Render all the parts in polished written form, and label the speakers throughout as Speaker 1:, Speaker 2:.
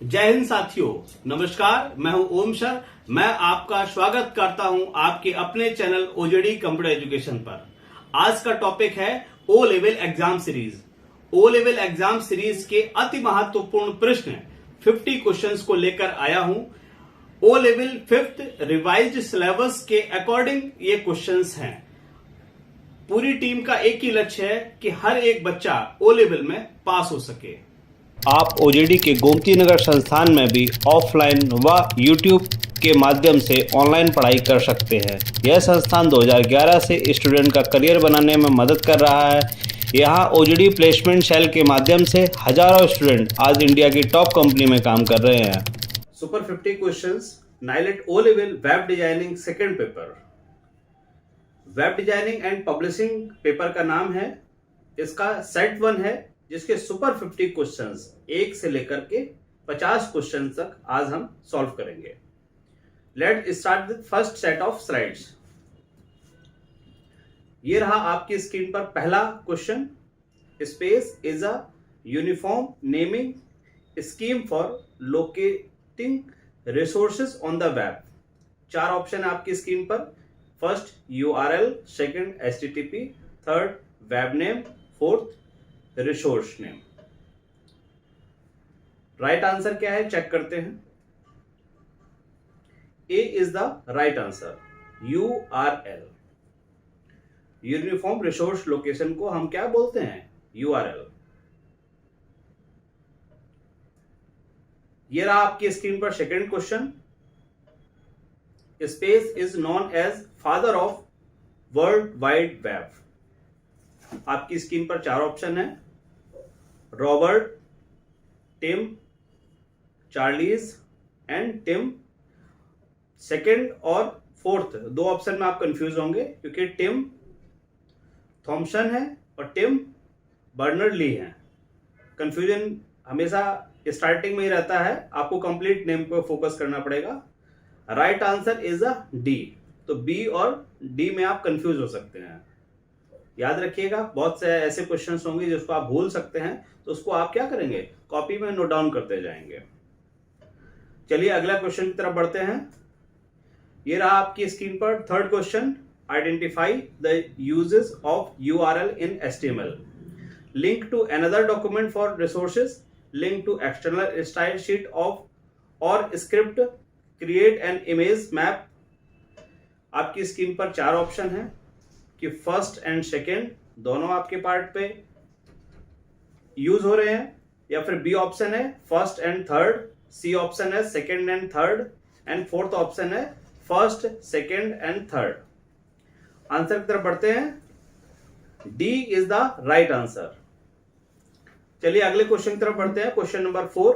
Speaker 1: जय हिंद साथियों, नमस्कार। मैं हूं ओम सर। मैं आपका स्वागत करता हूं आपके अपने चैनल ओजेडी कंप्यूटर एजुकेशन पर। आज का टॉपिक है O level exam series. O level exam series के अति महत्वपूर्ण प्रश्न 50 क्वेश्चंस को लेकर आया हूं। O level 5th revised syllabus के अकॉर्डिंग ये क्वेश्चंस हैं। पूरी टीम का एक ही लक्ष्य है कि हर एक बच्चा ओ लेवल में पास हो सके। आप ओजेडी के गोमती नगर संस्थान में भी ऑफलाइन व यूट्यूब के माध्यम से ऑनलाइन पढ़ाई कर सकते हैं। यह संस्थान 2011 से स्टूडेंट का करियर बनाने में मदद कर रहा है। यहाँ ओजेडी प्लेसमेंट सेल के माध्यम से हजारों स्टूडेंट आज इंडिया की टॉप कंपनी में काम कर रहे हैं। Super 50 questions, NIELIT O level web designing second paper. Web designing and publishing paper का नाम है। इसका सेट 1 है जिसके सुपर 50 क्वेश्चंस 1 से लेकर के 50 क्वेश्चन तक आज हम सॉल्व करेंगे। Let start with first set of slides. ये रहा आपकी स्क्रीन पर पहला question. Space is a uniform naming scheme for locating resources on the web. 4 option है आपकी स्क्रीन पर। First URL, second HTTP, third web name, fourth resource name. Right answer क्या है चेक करते हैं। ए is the right answer. URL, uniform resource location को हम क्या बोलते हैं? URL। ये रहा आपकी स्क्रीन पर second question. Space is known as father of world wide web. आपकी स्क्रीन पर 4 ऑप्शन है। Robert, Tim, Charles and Tim. Second और फोर्थ 2 ऑप्शन में आप कंफ्यूज होंगे क्योंकि टिम थॉमसन है और टिम बर्नर्ड ली है। कंफ्यूजन हमेशा स्टार्टिंग में ही रहता है, आपको कंप्लीट नेम पर फोकस करना पड़ेगा। Right answer is a D. तो बी और डी में आप कंफ्यूज हो सकते हैं। याद रखिएगा, बहुत से ऐसे क्वेश्चंस होंगे जिसको आप भूल सकते हैं, तो उसको आप क्या करेंगे? कॉपी में नोट डाउन करते जाएंगे। चलिए अगला क्वेश्चन की तरफ बढ़ते हैं। ये रहा आपकी स्क्रीन पर third question. Identify the uses of URL in HTML। Link to another document for resources, link to external style sheet of और script, create an image map. आपकी स्क्रीन पर 4 ऑप्शन है कि फर्स्ट एंड सेकेंड दोनों आपके part पे use हो रहे हैं, या फिर बी ऑप्शन है first and third, c option है second and third, and fourth option है first, second and third. Answer की तरफ बढ़ते हैं। D is the right answer. चलिए अगले क्वेश्चन की तरफ बढ़ते हैं। क्वेश्चन नंबर 4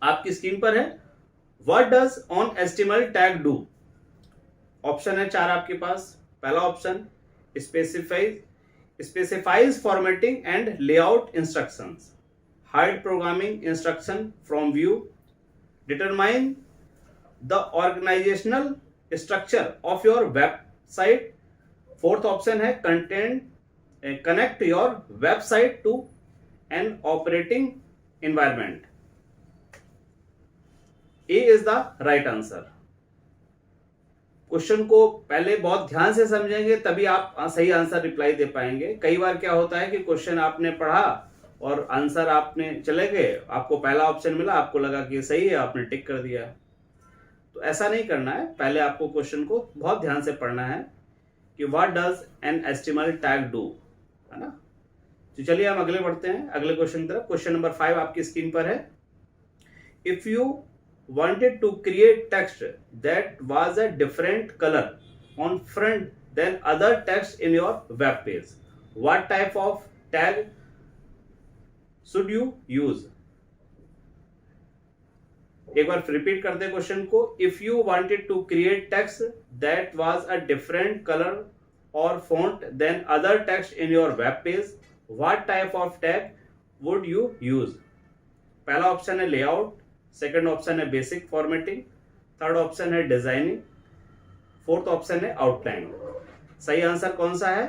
Speaker 1: आपकी स्क्रीन पर है। What does an HTML tag do? Option है 4 आपके पास। पहला option specifies formatting and layout instructions, hide programming instruction from view, determine the organisational structure of your website. Fourth option है content connect your website to an operating environment. A is the right answer. Question को पहले बहुत ध्यान से समझेंगे तभी आप सही आंसर रिप्लाई दे पाएंगे। कई बार क्या होता है कि क्वेश्चन आपने पढ़ा और आंसर आपने चले गए, आपको पहला ऑप्शन मिला, आपको लगा कि सही है, आपने टिक कर दिया। तो ऐसा नहीं करना है। पहले आपको क्वेश्चन को बहुत ध्यान से पढ़ना है कि what does N HTML tag do, है ना। तो चलिए हम अगले बढ़ते हैं, अगले क्वेश्चन की तरफ। क्वेश्चन नंबर 5 आपकी स्क्रीन पर है। If you wanted to create text that was a different color on front than other text in your web page, what type of tag should you use? एक बार repeat करते हैं question को। If you wanted to create text that was a different colour और font than other text in your web page, what type of tag would you use? पहला option है layout, second option है basic formatting, third option है designing, fourth option है outline. सही answer कौन सा है?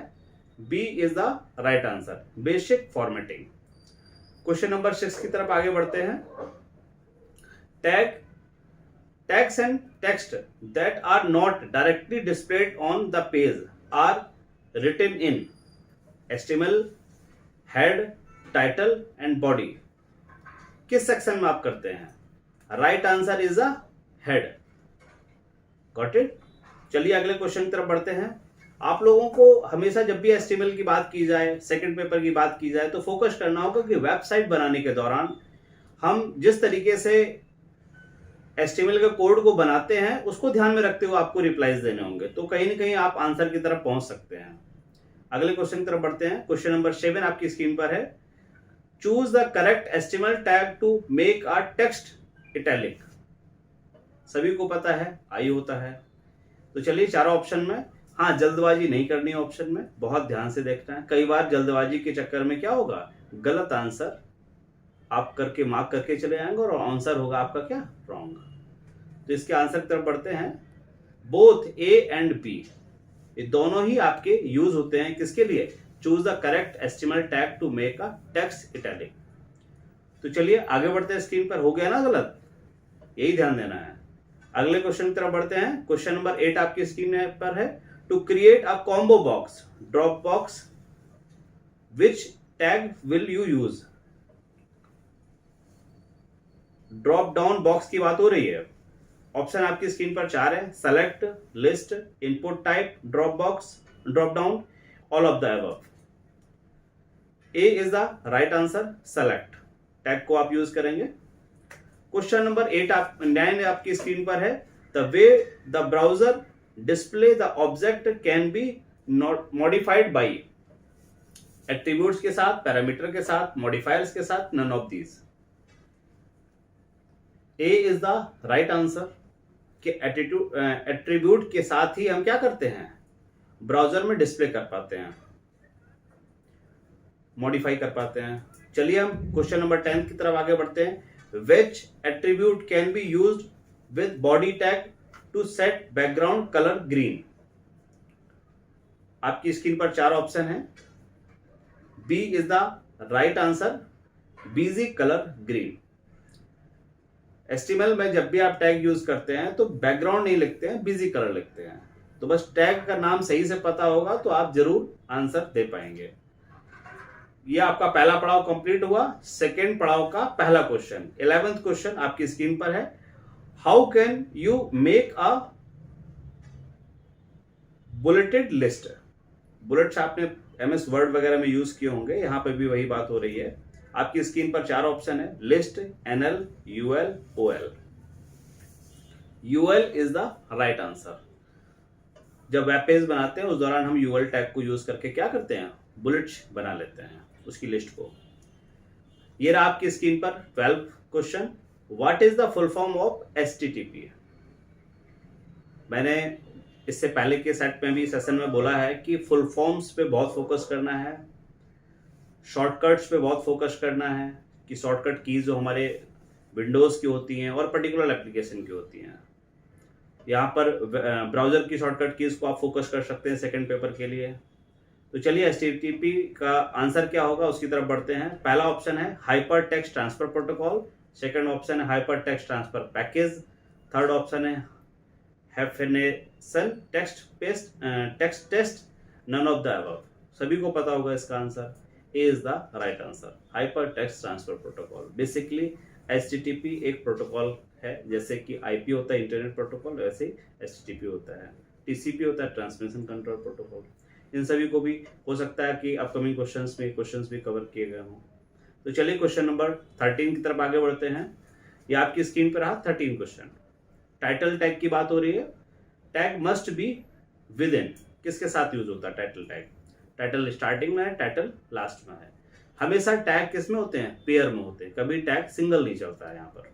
Speaker 1: B is the right answer, basic formatting. Question number 6 की तरफ आगे बढ़ते हैं। Tags and text that are not directly displayed on the page are written in HTML, head, title and body. किस सेक्शन में आप करते हैं? Right answer is a head. Got it. चलिए अगले क्वेश्चन की तरफ बढ़ते हैं. आप लोगों को हमेशा जब भी HTML की बात की जाए, सेकंड पेपर की बात की जाए, तो फोकस करना होगा कि वेबसाइट बनाने के दौरान हम जिस तरीके से HTML के कोड को बनाते हैं उसको ध्यान में रखते हुए आपको रिप्लाईज देने होंगे, तो कहीं ना कहीं आप आंसर की तरफ पहुंच सकते हैं. अगले क्वेश्चन की तरफ बढ़ते हैं. क्वेश्चन नंबर 7 आपकी स्क्रीन पर है. Choose the correct HTML tag to make a text italic. सभी को पता है आई होता है. तो चलिए चारों ऑप्शन में, हाँ जल्दबाजी नहीं करनी है ऑप्शन में, बहुत ध्यान से देखना है. कई बार जल्दबाजी के चक्कर में क्या होगा, गलत आंसर आप करके मार्क करके चले जाएंगे और आंसर होगा आपका क्या, रॉन्ग. तो इसके आंसर की तरफ बढ़ते हैं. बोथ A एंड B, ये दोनों ही आपके यूज होते हैं किसके लिए, choose the correct HTML tag to make a text italic. तो चलिए आगे बढ़ते हैं. स्क्रीन पर हो गया ना गलत, यही ध्यान देना है. अगले क्वेश्चन की तरफ बढ़ते हैं. क्वेश्चन नंबर 8 आपकी स्क्रीन पर है. To create a combo box, drop box, which tag will you use. Drop down box की बात हो रही है. ऑप्शन आपकी स्क्रीन पर 4 है. Select, list, input type, drop box, drop down, all of the above. A is the right answer. Select tag को आप यूज करेंगे. क्वेश्चन नंबर 9 आपकी स्क्रीन पर है. The way the browser display the object can be modified by. Attributes के साथ, parameter के साथ, मॉडिफायर्स के साथ, none of these. A is the right answer कि एट्रीब्यूट के साथ ही हम क्या करते हैं, ब्राउजर में डिस्प्ले कर पाते हैं, मॉडिफाई कर पाते हैं. चलिए हम क्वेश्चन नंबर 10 की तरफ आगे बढ़ते हैं. Which attribute can be used with body tag to set background color green. आपकी स्क्रीन पर 4 ऑप्शन है. B is the right answer. BG color green. HTML में जब भी आप टैग यूज करते हैं तो बैकग्राउंड नहीं लिखते हैं, BG कलर लिखते हैं. तो बस टैग का नाम सही से पता होगा तो आप जरूर आंसर दे पाएंगे. ये आपका पहला पड़ाव कंप्लीट हुआ. सेकेंड पड़ाव का पहला क्वेश्चन, 11th क्वेश्चन आपकी स्क्रीन पर है. How can you make a bulleted list. Bullets आपने MS वर्ड वगैरह में यूज किए होंगे, यहां पर भी वही बात हो रही है. आपकी स्क्रीन पर 4 ऑप्शन है. List, NL, UL, OL. UL is the right answer. जब वेब पेज बनाते हैं उस दौरान हम UL टैग को यूज करके क्या करते हैं, बुलेट्स बना लेते हैं उसकी लिस्ट को. ये रहा आपकी स्क्रीन पर 12 question. What is the full form of HTTP. मैंने इससे पहले के सेट में भी सेशन में बोला है कि फुल फॉर्म्स पे बहुत फोकस करना है, शॉर्टकट्स पे बहुत फोकस करना है कि शॉर्टकट कीज जो हमारे विंडोज की होती हैं और पर्टिकुलर एप्लीकेशन की होती हैं. यहाँ पर ब्राउजर की शॉर्टकट कीज को आप फोकस कर सकते हैं सेकंड पेपर के लिए. तो चलिए HTTP का आंसर क्या होगा उसकी तरफ बढ़ते हैं. पहला ऑप्शन है hyper text transfer protocol. Second option है hyper text transfer package. Third option है hyphenation text test, none of the above. सभी को पता होगा इसका answer. A is the right answer. Hyper text transfer protocol. Basically HTTP एक protocol है, जैसे कि IP होता है इंटरनेट प्रोटोकॉल, वैसे ही HTTP होता है. TCP होता है ट्रांसमिशन कंट्रोल प्रोटोकॉल. इन सभी को भी हो सकता है कि अपकमिंग क्वेश्चंस भी कवर किए गए हों. तो चलिए क्वेश्चन नंबर 13 की तरफ आगे बढ़ते हैं. ये आपकी स्क्रीन पर रहा 13 क्वेश्चन. टाइटल टैग की बात हो रही है. Tag must be with in. किसके साथ यूज होता है टाइटल टैग. टाइटल स्टार्टिंग में है, टाइटल लास्ट में है. हमेशा टैग किस में होते हैं, पेयर में होते हैं. कभी टैग सिंगल नहीं चलता है. यहाँ पर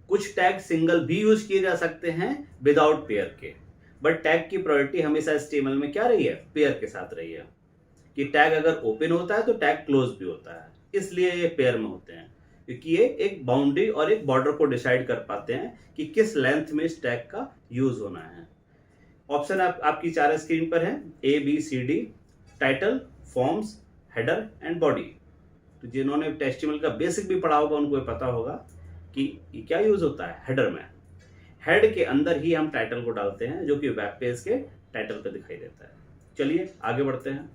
Speaker 1: कुछ टैग सिंगल भी यूज किए जा सकते हैं विदाउट पेयर के, बट टैग की प्रायोरिटी हमेशा HTML में क्या रही है, पेयर के साथ रही है. कि टैग अगर ओपन होता है तो टैग क्लोज भी होता है, इसलिए ये पेयर में होते हैं, क्योंकि ये एक बाउंड्री और एक बॉर्डर को डिसाइड कर पाते हैं कि किस लेंथ में इस टैग का यूज होना है. ऑप्शन आपकी 4 स्क्रीन पर है. ABCD, title, forms, header and body. तो जिन्होंने HTML का बेसिक भी पढ़ा होगा उनको पता होगा कि क्या यूज होता है हेडर में। हेड के अंदर ही हम टाइटल को डालते हैं जो कि वेब पेज के टाइटल पे दिखाई देता है। चलिए आगे बढ़ते हैं।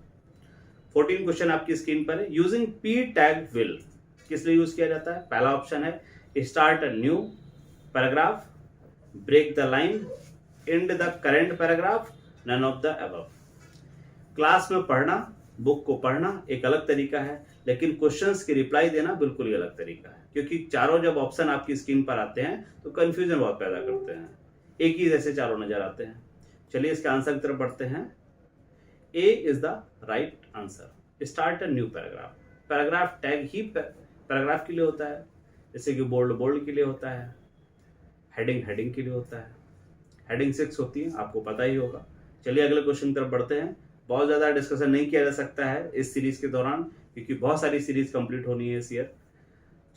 Speaker 1: 14 क्वेश्चन आपकी स्क्रीन पर है। यूजिंग पी टैग विल किस लिए यूज किया जाता है? पहला ऑप्शन है start a new paragraph, break the line, end the current paragraph, none of the above. Class में पढ़ना, बुक को पढ़ना एक अलग तरीका है, लेकिन क्वेश्चंस की रिप्लाई देना बिल्कुल ही अलग तरीका है, क्योंकि चारों जब ऑप्शन आपकी स्क्रीन पर आते हैं तो कंफ्यूजन बहुत पैदा करते हैं। एक ही जैसे चारों नजर आते हैं। चलिए इसके आंसर की तरफ बढ़ते हैं। ए is the right answer. Start a new paragraph. Paragraph tag ही पैराग्राफ के लिए होता है, जैसे कि बोल्ड के लिए होता है, हेडिंग के लिए होता है। हेडिंग 6 होती है, आपको पता ही होगा। चलिए अगले क्वेश्चन की तरफ बढ़ते हैं। बहुत ज्यादा डिस्कशन नहीं किया जा सकता है इस सीरीज के दौरान, क्योंकि बहुत सारी सीरीज कंप्लीट होनी है इस ईयर।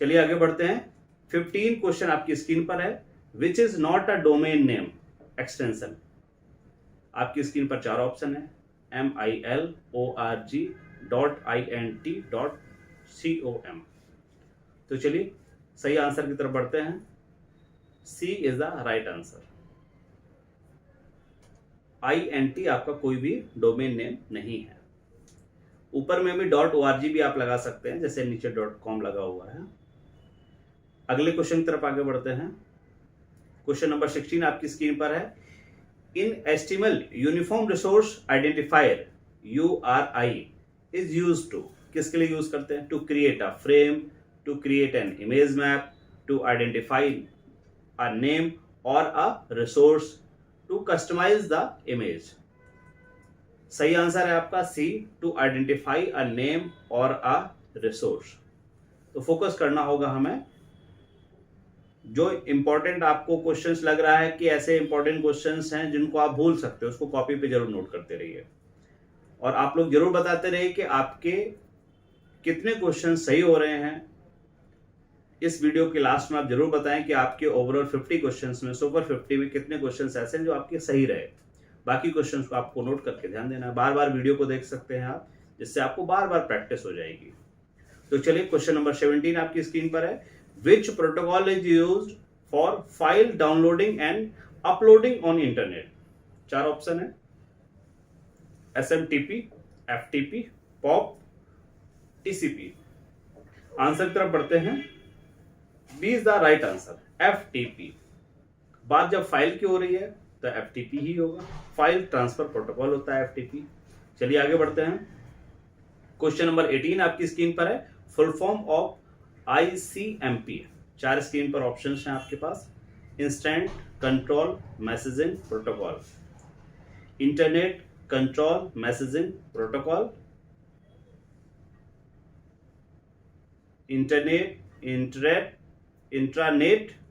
Speaker 1: चलिए आगे बढ़ते हैं। 15 क्वेश्चन आपकी स्क्रीन पर है। Which is not a domain name extension. आपकी स्क्रीन पर 4 ऑप्शन है, milorg.int.com। तो चलिए सही आंसर की तरफ बढ़ते हैं। C is the right answer. INT आपका कोई भी डोमेन नेम नहीं है। ऊपर में भी .org भी आप लगा सकते हैं, जैसे नीचे .com लगा हुआ है। अगले क्वेश्चन की तरफ आगे बढ़ते हैं। क्वेश्चन नंबर 16 आपकी स्क्रीन पर है। In HTML uniform resource identifier URI is used to. किसके लिए यूज करते हैं? To create a frame, to create an image map, to identify a name और a resource, to customize the image. सही answer है आपका C, to identify a name और a resource. तो फोकस करना होगा हमें। जो इंपॉर्टेंट आपको क्वेश्चंस लग रहा है कि ऐसे इंपॉर्टेंट क्वेश्चंस हैं जिनको आप भूल सकते हो, उसको कॉपी पे जरूर नोट करते रहिए। और आप लोग जरूर बताते रहिए कि आपके कितने क्वेश्चन सही हो रहे हैं। इस वीडियो के लास्ट में आप जरूर बताएं कि आपके ओवरऑल 50 क्वेश्चंस में, सुपर 50 में कितने क्वेश्चंस ऐसे हैं जो आपके सही रहे। बाकी क्वेश्चंस को आपको नोट करके ध्यान देना है। बार बार वीडियो को देख सकते हैं आप, जिससे आपको बार बार प्रैक्टिस हो जाएगी। तो चलिए क्वेश्चन नंबर 17 आपकी स्क्रीन पर है। Which protocol is used for file downloading and uploading on internet. 4 option है, SMTP, FTP, POP, TCP। Answer की तरफ बढ़ते हैं। B is the right answer, FTP। बात जब फाइल की हो रही है तो FTP ही होगा। फाइल ट्रांसफर प्रोटोकॉल होता है FTP। चलिए आगे बढ़ते हैं। क्वेश्चन नंबर 18 आपकी स्क्रीन पर है। Full form of ICMP। 4 screen पर ऑप्शंस हैं आपके पास। Instant control messaging protocol, internet control messaging protocol, intranet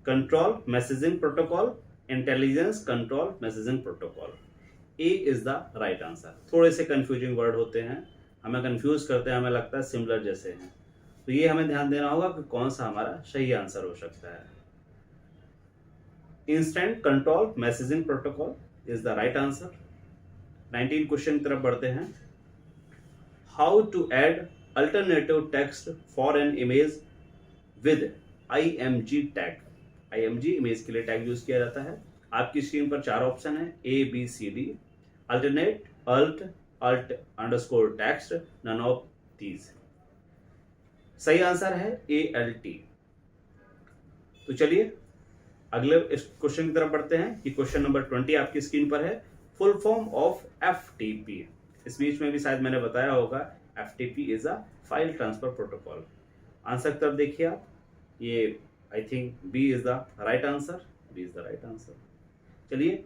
Speaker 1: control messaging protocol, intelligence control messaging protocol. A is the right answer. थोड़े से कंफ्यूजिंग वर्ड होते हैं, हमें कंफ्यूज करते हैं, हमें लगता है सिमिलर जैसे हैं, तो ये हमें ध्यान देना होगा कि कौन सा हमारा सही आंसर हो सकता है। Instant control messaging protocol is the right answer. 19 question की तरफ बढ़ते हैं। How to add alternative text for an image with IMG tag. IMG image के लिए टैग यूज किया जाता है। आपकी स्क्रीन पर 4 ऑप्शन है, ABCD, alternate, alt underscore text, none of these. सही आंसर है ALT। तो चलिए अगले क्वेश्चन की तरफ बढ़ते हैं कि क्वेश्चन नंबर 20 आपकी स्क्रीन पर है। Full form of FTP। इस बीच में भी शायद मैंने बताया होगा, FTP is a file transfer protocol. Answer की तरफ देखिए आप, ये I think B is the right answer. B is the right answer. चलिए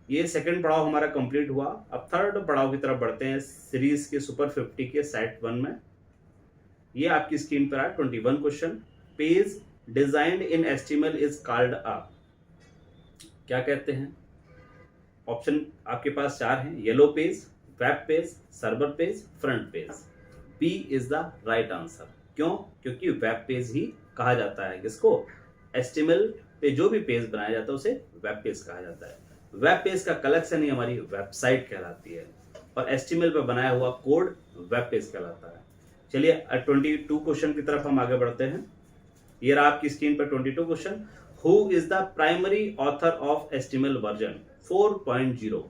Speaker 1: ये सेकंड पड़ाव हमारा कंप्लीट हुआ। अब थर्ड पड़ाव की तरफ बढ़ते हैं सीरीज के सुपर 50 के सेट 1 में। ये आपकी स्क्रीन पर है 21 question. Page designed in HTML is called a. क्या कहते हैं? ऑप्शन आपके पास 4 हैं, yellow page, web page, server page, front page. B is the right answer. क्यों? क्योंकि वेब पेज ही कहा जाता है किसको? HTML पे जो भी पेज बनाया जाता है उसे वेब पेज कहा जाता है। वेब पेज का कलेक्शन ही हमारी वेबसाइट कहलाती है, और HTML पे बनाया हुआ कोड वेब पेज कहलाता है। चलिए 22 क्वेश्चन की तरफ हम आगे बढ़ते हैं। ये रहा आपकी स्क्रीन पर 22 question. Who is the primary author of HTML version 4.0?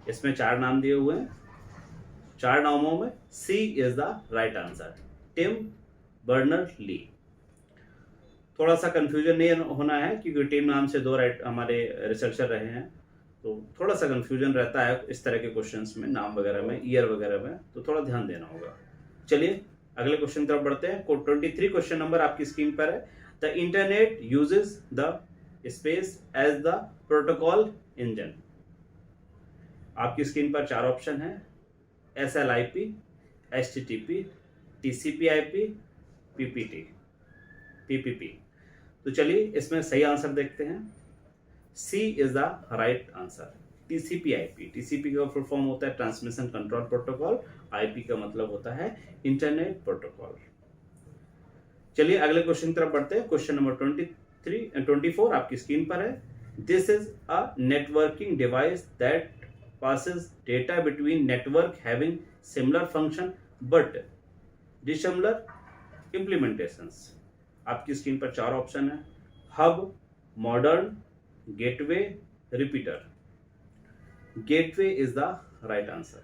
Speaker 1: इसमें 4 नाम दिए हुए हैं, 4 नामों में C is the right answer, Tim Berners Lee. थोड़ा सा कंफ्यूजन नहीं होना है क्योंकि टीम नाम से 2 हमारे रिसर्चर रहे हैं, तो थोड़ा सा कंफ्यूजन रहता है इस तरह के क्वेश्चंस में, नाम वगैरह में, ईयर वगैरह में, तो थोड़ा ध्यान देना होगा। चलिए अगले क्वेश्चन की तरफ बढ़ते हैं। 23 क्वेश्चन नंबर आपकी स्क्रीन पर है। The internet uses the space as the protocol engine. आपकी स्क्रीन पर 4 ऑप्शन है, SLIP, HTTP, TCP/IP, PPP। तो चलिए इसमें सही आंसर देखते हैं। C is the right answer, TCP/IP। TCP का फुल फॉर्म होता है ट्रांसमिशन कंट्रोल प्रोटोकॉल, IP का मतलब होता है इंटरनेट प्रोटोकॉल। चलिए अगले क्वेश्चन की तरफ बढ़ते हैं। क्वेश्चन नंबर 24 आपकी स्क्रीन पर है। This is a networking device that passes data between network having similar function but dissimilar implementations। आपकी स्क्रीन पर 4 ऑप्शन है, hub, modern, gateway, repeater. Gateway is the right answer.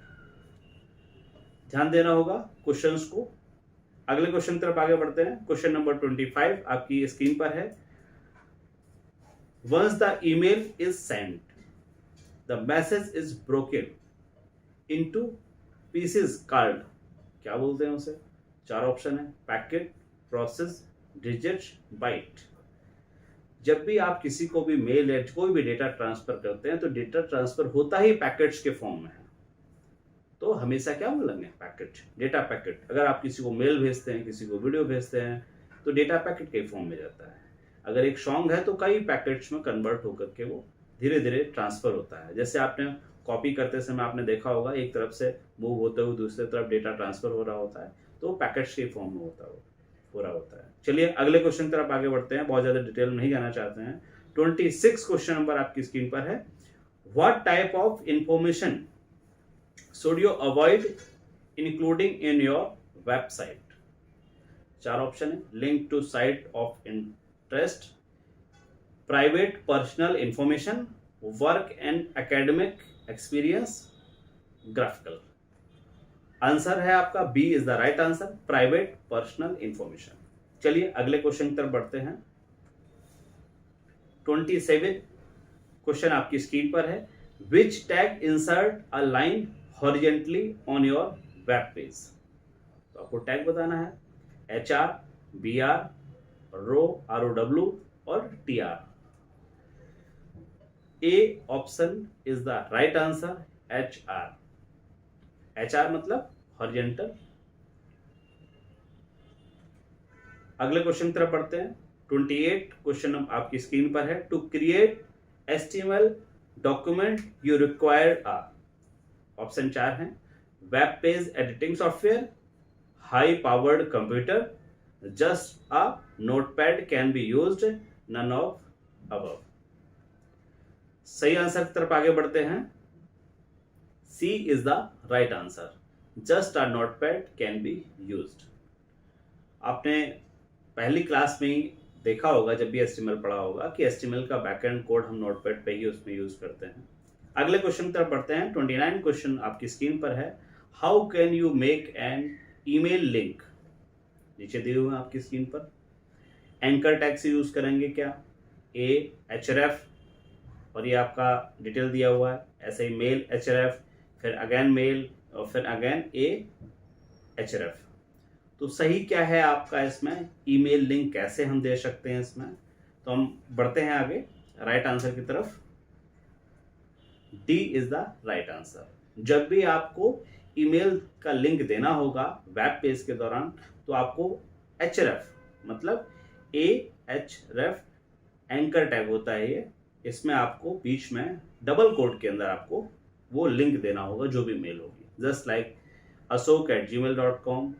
Speaker 1: ध्यान देना होगा क्वेश्चंस को। अगले क्वेश्चन की तरफ आगे बढ़ते हैं। क्वेश्चन नंबर 25 आपकी स्क्रीन पर है। Once the email is sent, the message is broken into pieces called, क्या बोलते हैं उसे? 4 ऑप्शन है, पैकेट, प्रोसेस, डिजिट, बाइट। जब भी आप किसी को भी मेल या कोई भी डेटा ट्रांसफर करते हैं तो डेटा ट्रांसफर होता ही पैकेट्स के फॉर्म में है, तो हमेशा क्या बोलेंगे? Packet, data packet. अगर आप किसी को मेल भेजते हैं, किसी को वीडियो भेजते हैं, तो डेटा पैकेट के फॉर्म में जाता है। अगर एक सॉन्ग है तो कई पैकेट्स में कन्वर्ट होकर के वो धीरे धीरे ट्रांसफर होता है। जैसे आपने कॉपी करते समय आपने देखा होगा, एक तरफ से मूव होते हुए दूसरे तरफ डेटा ट्रांसफर हो रहा होता है, तो पैकेट्स के फॉर्म में हो रहा होता है। चलिए अगले क्वेश्चन की तरफ आगे बढ़ते हैं, बहुत ज्यादा डिटेल नहीं जाना चाहते हैं। 26 क्वेश्चन नंबर आपकी स्क्रीन पर है। What type of information should you avoid including in your website? 4 option है, link to site of interest, private personal information, work and academic experience, graphical. Answer है आपका B is the right answer, private personal information. चलिए अगले question की तरफ बढ़ते हैं। 27 question आपकी स्क्रीन पर है। Which tag insert a line horizontally on your web page? तो आपको टैग बताना है, HR, BR, ROW और TR। A option is the right answer, HR। HR मतलब हॉरिजेंटल। अगले क्वेश्चन की तरफ बढ़ते हैं। 28 क्वेश्चन आपकी स्क्रीन पर है। To create HTML document you require a, option 4 हैं, web page editing software, high powered computer, just a notepad can be used, none of above. सही आंसर की तरफ आगे बढ़ते हैं। C is the right answer, just a notepad can be used. आपने पहली class में ही देखा होगा, जब भी HTML पढ़ा होगा, कि HTML का बैकएंड कोड हम नोटपैड पे ही उसमें यूज करते हैं। अगले क्वेश्चन की तरफ बढ़ते हैं। 29 क्वेश्चन आपकी स्क्रीन पर है। How can you make an email link? नीचे दिए हुए हैं आपकी स्क्रीन पर। एंकर टैग से यूज करेंगे क्या? href, और ये आपका डिटेल दिया हुआ है, ऐसे ही मेल href, फिर अगेन मेल और फिर अगेन href। तो सही क्या है आपका इसमें? ईमेल लिंक कैसे हम दे सकते हैं इसमें? तो हम बढ़ते हैं आगे राइट आंसर की तरफ। D is the right answer. जब भी आपको ईमेल का लिंक देना होगा वेब पेज के दौरान, तो आपको href मतलब href एंकर टैग होता है ये, इसमें आपको बीच में डबल कोट के अंदर आपको वो लिंक देना होगा जो भी मेल होगी, जस्ट लाइक ashok@gmail.com,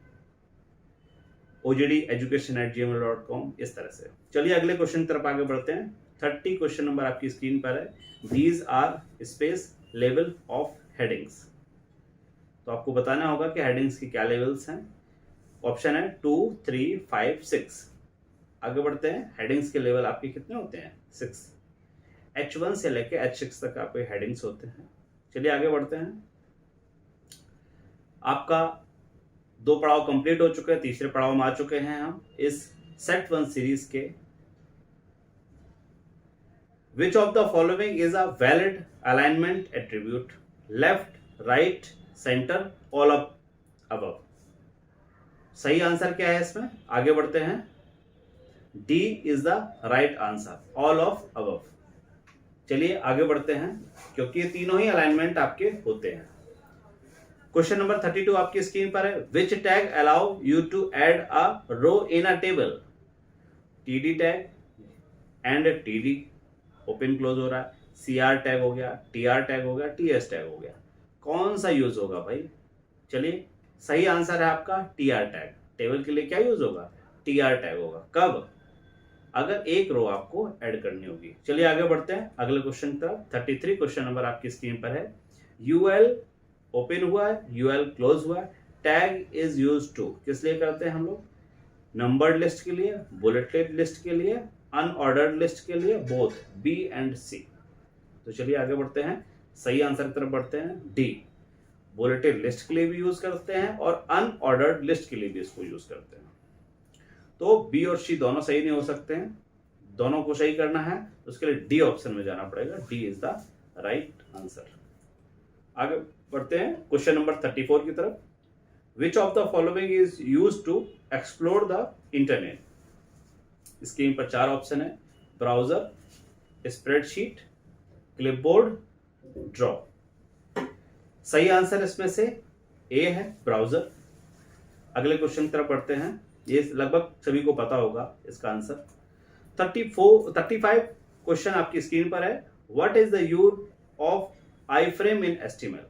Speaker 1: ogdeducation@gmail.com, इस तरह से। चलिए अगले क्वेश्चन की तरफ आगे बढ़ते हैं। 30 क्वेश्चन नंबर आपकी स्क्रीन पर है। These are space level of headings. तो आपको बताना होगा कि हेडिंग्स की क्या लेवल्स हैं। ऑप्शन है 2, 3, 5, 6। आगे बढ़ते हैं। हेडिंग्स के लेवल आपके कितने होते हैं? 6। H1 से लेके H6 तक आपके हेडिंग्स होते हैं। चलिए आगे बढ़ते हैं। आपका 2 पड़ाव कंप्लीट हो चुके हैं, तीसरे पड़ाव में आ चुके हैं हम इस सेट 1 सीरीज के। Which of the following is a valid alignment attribute? Left, right, center, all of above. सही आंसर क्या है इसमें? आगे बढ़ते हैं। D is the right answer, all of above. चलिए आगे बढ़ते हैं, क्योंकि ये तीनों ही अलाइनमेंट आपके होते हैं। क्वेश्चन नंबर 32 आपकी स्क्रीन पर है। Which tag allow you to add a row in a table? TD tag and TD open close हो रहा है, CR टैग हो गया, TR टैग हो गया, TS टैग हो गया। कौन सा यूज होगा भाई? चलिए सही आंसर है आपका TR टैग। टेबल के लिए क्या यूज होगा? TR टैग होगा। कब? अगर एक रो आपको ऐड करनी होगी। चलिए आगे बढ़ते हैं अगले क्वेश्चन की तरफ। 33 क्वेश्चन नंबर आपकी स्क्रीन पर है। UL ओपन हुआ है, UL क्लोज हुआ है। टैग इज यूज टू किस लिए करते हैं हम लोग? नंबर्ड लिस्ट के लिए, बुलेटेड लिस्ट के लिए, अनऑर्डर्ड लिस्ट के लिए, बोथ B एंड C। तो चलिए आगे बढ़ते हैं, सही आंसर की तरफ बढ़ते हैं। D बुलेटेड लिस्ट के लिए भी यूज करते हैं और अनऑर्डर्ड लिस्ट के लिए भी इसको यूज करते हैं। तो B और C दोनों सही नहीं हो सकते हैं, दोनों को सही करना है तो उसके लिए D ऑप्शन में जाना पड़ेगा। D is the right answer. आगे बढ़ते हैं क्वेश्चन नंबर 34 की तरफ। Which of the following is used to explore the internet? Screen पर 4 ऑप्शन है। Browser, spreadsheet, clipboard, draw. सही आंसर इसमें से ए है, ब्राउजर। अगले क्वेश्चन की तरफ बढ़ते हैं, ये लगभग सभी को पता होगा इसका आंसर। 35 क्वेश्चन आपकी स्क्रीन पर है। What is the use of iframe in HTML?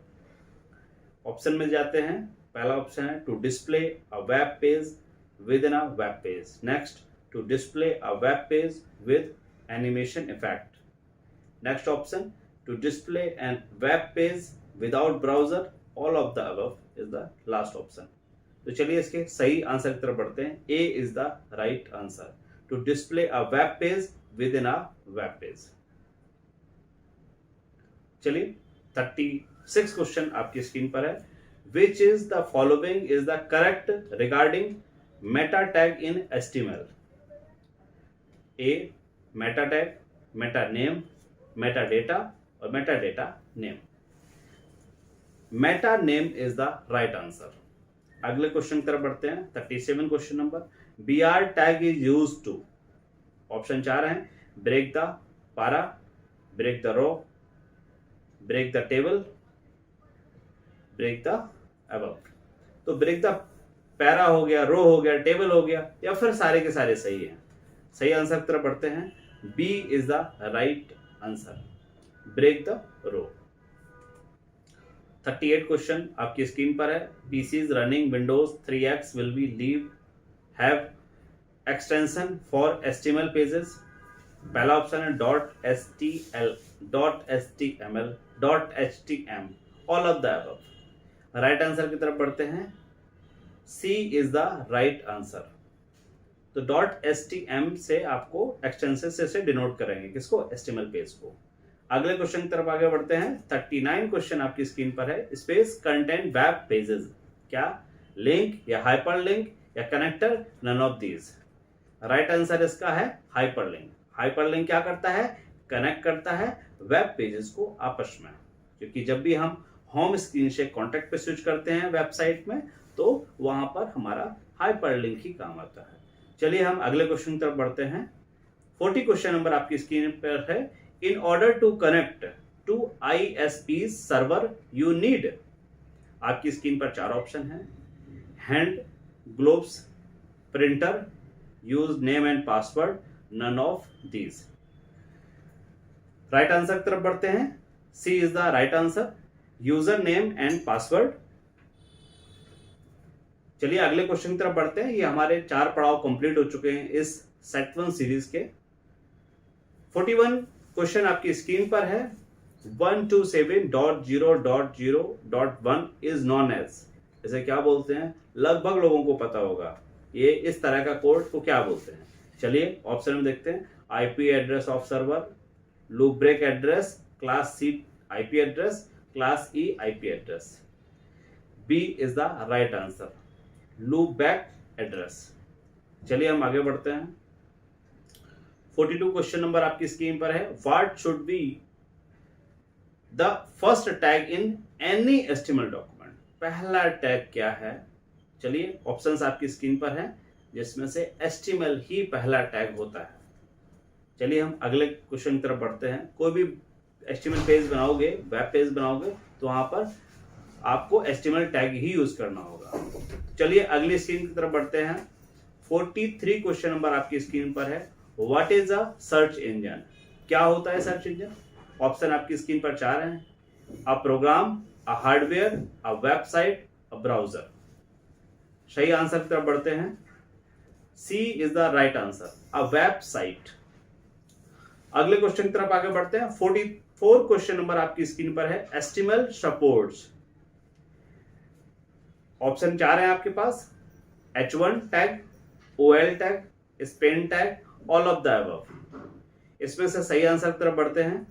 Speaker 1: Option मिल जाते हैं। पहला ऑप्शन है to display a web page within a web page. Next, to display a web page with animation effect. Next option, to display a web page without browser. All of the above is the last option. तो चलिए इसके सही answer की तरफ बढ़ते हैं। A is the right answer. To display a web page within a web page. चलिए 36 question आपकी स्क्रीन पर है। Which is the following is the correct regarding meta tag in HTML? A meta tag, meta name, meta data और meta data name. Meta name is the right answer. अगले question की तरफ बढ़ते हैं। 37 question number. BR tag is use to. Option 4 हैं। Break the para, break the row, break the table, break the above. तो break the para हो गया, रो हो गया, टेबल हो गया, या फिर सारे के सारे सही हैं। सही आंसर की तरफ बढ़ते हैं। B is the right answer, break the row. 38 question आपकी स्क्रीन पर है। PCs running Windows 3X will be leave have extension for HTML pages। पहला ऑप्शन है .stl, .html, .htm, all of the above। Right answer की तरफ बढ़ते हैं। C is the right answer. तो .stm से आपको एक्सटेंशन से डिनोट करेंगे किसको? HTML पेज को। अगले क्वेश्चन की तरफ आगे बढ़ते हैं। 39 क्वेश्चन आपकी स्क्रीन पर है। Space content web pages. क्या लिंक या हाइपरलिंक या connector? None of these. Right answer इसका है हाइपरलिंक। हाइपरलिंक क्या करता है? कनेक्ट करता है वेब पेजेस को आपस में, क्योंकि जब भी हम होम स्क्रीन से कॉन्टैक्ट पे स्विच करते हैं वेबसाइट में तो वहां पर हमारा हाइपरलिंक ही काम आता है। चलिए हम अगले क्वेश्चन की तरफ बढ़ते हैं। 40 क्वेश्चन नंबर आपकी स्क्रीन पर है। In order to connect to ISP server you need. आपकी स्क्रीन पर 4 ऑप्शन है। Hand, gloves, printer, use name and password, none of these. Right answer की तरफ बढ़ते हैं। C is the right answer, user name and password. चलिए अगले question की तरफ बढ़ते हैं। ये हमारे 4 पड़ाव कंप्लीट हो चुके हैं इस सेट 1 सीरीज के। 41 क्वेश्चन आपकी स्क्रीन पर है। 127.0.0.1 इज नॉन एज। इसे क्या बोलते हैं? लगभग लोगों को पता होगा ये इस तरह का कोड को क्या बोलते हैं। चलिए ऑप्शन में देखते हैं, IP address of server, loop break address, class C IP address, class E IP address. B is the right answer, loop back address. चलिए हम आगे बढ़ते हैं। 42 क्वेश्चन नंबर आपकी स्क्रीन पर है, what should be the first tag in any HTML document. पहला tag क्या है? चलिए ऑप्शंस आपकी स्क्रीन पर है, जिसमें से एचटीएमएल ही पहला टैग होता है। चलिए हम अगले क्वेश्चन की तरफ बढ़ते हैं। कोई भी एचटीएमएल पेज बनाओगे, वेब पेज बनाओगे, तो वहां पर आपको एचटीएमएल टैग ही यूज करना होगा। चलिए अगली स्क्रीन की तरफ बढ़ते हैं। 43 क्वेश्चन नंबर आपकी स्क्रीन पर है, what is a search engine. क्या होता है सर्च इंजन? ऑप्शन आपकी स्क्रीन पर 4 हैं, a program, a hardware, a website, a browser. सही आंसर की तरफ बढ़ते हैं, C is the right answer, a website. अगले क्वेश्चन की तरफ आगे बढ़ते हैं। 44 क्वेश्चन नंबर आपकी स्क्रीन पर है, एचटीएमएल सपोर्ट्स। ऑप्शन 4 है आपके पास, H1 tag, OL tag, Spain tag, all of the above. इसमें से सही आंसर की तरफ बढ़ते हैं।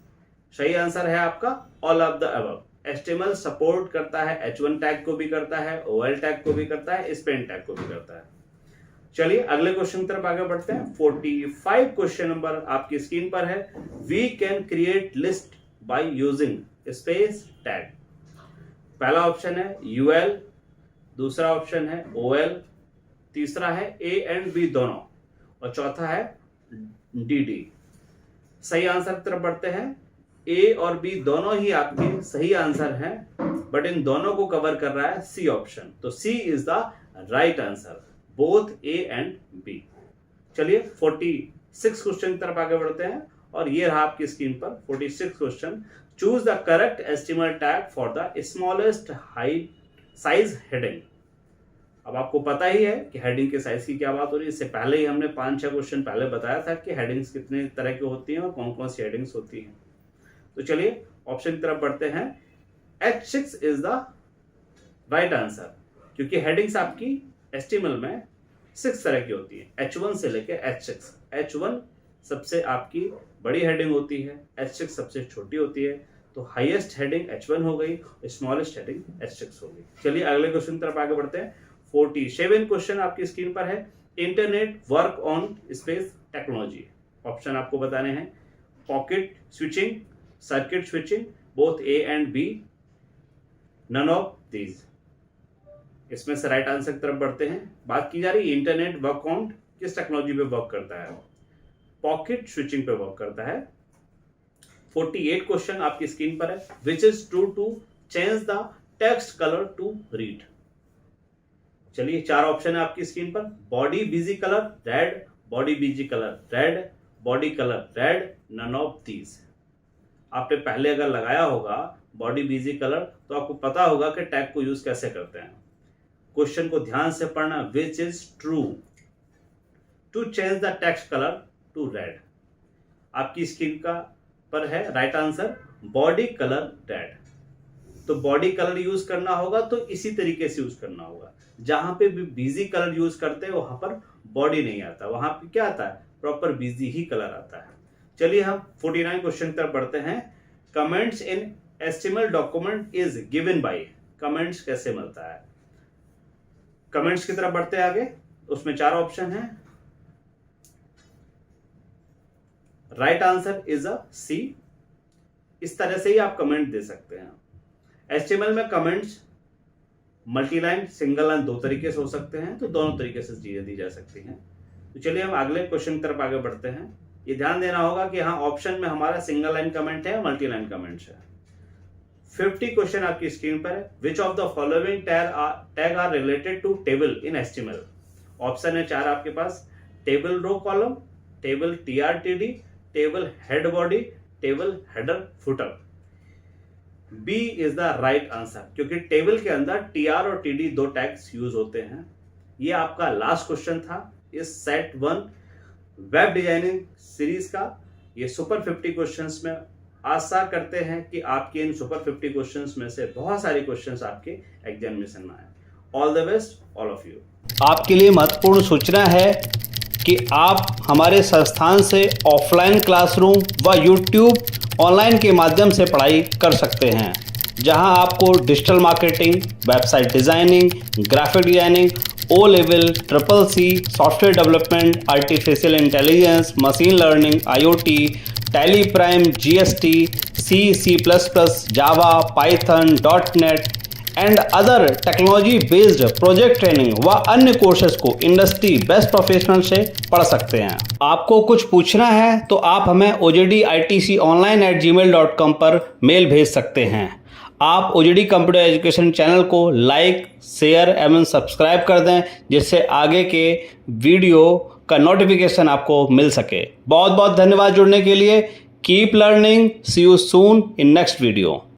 Speaker 1: सही आंसर है आपका all of the above. HTML support करता है, H1 टैग को भी करता है, OL टैग को भी करता है, स्पेन टैग को भी करता है। चलिए अगले क्वेश्चन की तरफ आगे बढ़ते हैं। 45 क्वेश्चन नंबर आपकी स्क्रीन पर है, we can create list by using space tag. पहला ऑप्शन है UL, दूसरा ऑप्शन है OL, तीसरा है A एंड B दोनों, और चौथा है DD। सही आंसर की तरफ बढ़ते हैं। A और B दोनों ही आपके सही आंसर हैं, बट इन दोनों को कवर कर रहा है C ऑप्शन, तो C is the right answer, both A and B। चलिए 46 क्वेश्चन की तरफ आगे बढ़ते हैं, और ये रहा आपकी स्क्रीन पर 46 question. Choose the correct HTML tag for the smallest height size heading. अब आपको पता ही है कि हेडिंग के साइज की क्या बात हो रही है। इससे पहले ही हमने 5-6 क्वेश्चन पहले बताया था कि हेडिंग्स कितने तरह की होती हैं और कौन कौन सी हेडिंग्स होती हैं। तो चलिए ऑप्शन की तरफ बढ़ते हैं। H6 is the right answer, क्योंकि हेडिंग्स आपकी HTML में 6 तरह की होती है, H1 से लेकर H6। H1 सबसे आपकी बड़ी हेडिंग होती है, H6 सबसे छोटी होती है, तो हाईएस्ट हेडिंग H1 हो गई, स्मॉलेस्ट हेडिंग H6 हो गई। चलिए अगले क्वेश्चन की तरफ आगे बढ़ते हैं। 47 क्वेश्चन आपकी स्क्रीन पर है, internet work on space technology. Option आपको बताने हैं, pocket switching, circuit switching, both A and B, none of these. इसमें से राइट आंसर की तरफ बढ़ते हैं। बात की जा रही है इंटरनेट वर्क ऑन किस टेक्नोलॉजी पे वर्क करता है, पॉकेट स्विचिंग पे वर्क करता है। 48 क्वेश्चन आपकी स्क्रीन पर है, which is true to change the text colour to read. चलिए 4 ऑप्शन है आपकी स्क्रीन पर, body B G colour red, body B G colour red, body colour red, none of these. आपने पहले अगर लगाया होगा बॉडी बिजी कलर, तो आपको पता होगा कि टैग को यूज कैसे करते हैं। क्वेश्चन को ध्यान से पढ़ना, which is true to change the text colour to red. आपकी स्क्रीन का पर है right answer, body colour red. तो बॉडी कलर यूज करना होगा तो इसी तरीके से यूज करना होगा। जहां पे भी बिजी कलर यूज करते हैं वहां पर बॉडी नहीं आता, वहां पे क्या आता है, प्रॉपर बिजी ही कलर आता है। चलिए हम 49 क्वेश्चन की तरफ बढ़ते हैं। Comments in HTML document is given by. Comments कैसे मिलता है, कमेंट्स की तरफ बढ़ते हैं आगे। उसमें 4 ऑप्शन है, राइट आंसर इज अ सी। इस तरह से ही आप कमेंट दे सकते हैं। एचटीएमएल में कमेंट्स मल्टीलाइन, सिंगल लाइन 2 तरीके से हो सकते हैं, तो दोनों तरीके से चीजें दी जा सकती हैं। तो चलिए हम अगले क्वेश्चन की तरफ आगे बढ़ते हैं। ये ध्यान देना होगा कि हाँ ऑप्शन में हमारा सिंगल लाइन कमेंट है, मल्टीलाइन कमेंट्स है। 50 क्वेश्चन आपकी स्क्रीन पर है, which of the following tag are related to table in HTML. Option है 4 आपके पास, table row column, table TRTD, table head body, table header footer. B is the right answer, क्योंकि table के अंदर TR और TD 2 tags use होते हैं। ये आपका लास्ट क्वेश्चन था इस सेट 1 वेब डिजाइनिंग सीरीज का। ये सुपर 50 क्वेश्चंस में आशा करते हैं कि आपके इन सुपर 50 क्वेश्चंस में से बहुत सारे क्वेश्चंस आपके एग्जामिनेशन में आए। All the best all of you.
Speaker 2: आपके लिए महत्वपूर्ण सूचना है,
Speaker 1: कि आप हमारे संस्थान से ऑफलाइन क्लासरूम व यूट्यूब ऑनलाइन के माध्यम से पढ़ाई कर सकते हैं, जहां आपको digital marketing, website designing, graphic designing, O level, triple C, software development, artificial intelligence, machine learning, IoT, Tally Prime, GST, C++, Java, Python, .NET and other technology based project training व अन्य कोर्सेज को industry best professional से पढ़ सकते हैं। आपको कुछ पूछना है तो आप हमें ojditconline@gmail.com पर मेल भेज सकते हैं। आप OJD कंप्यूटर एजुकेशन चैनल को लाइक, शेयर एवं सब्सक्राइब कर दें, जिससे आगे के वीडियो का नोटिफिकेशन आपको मिल सके। बहुत बहुत धन्यवाद जुड़ने के लिए। Keep learning, see you soon in next video.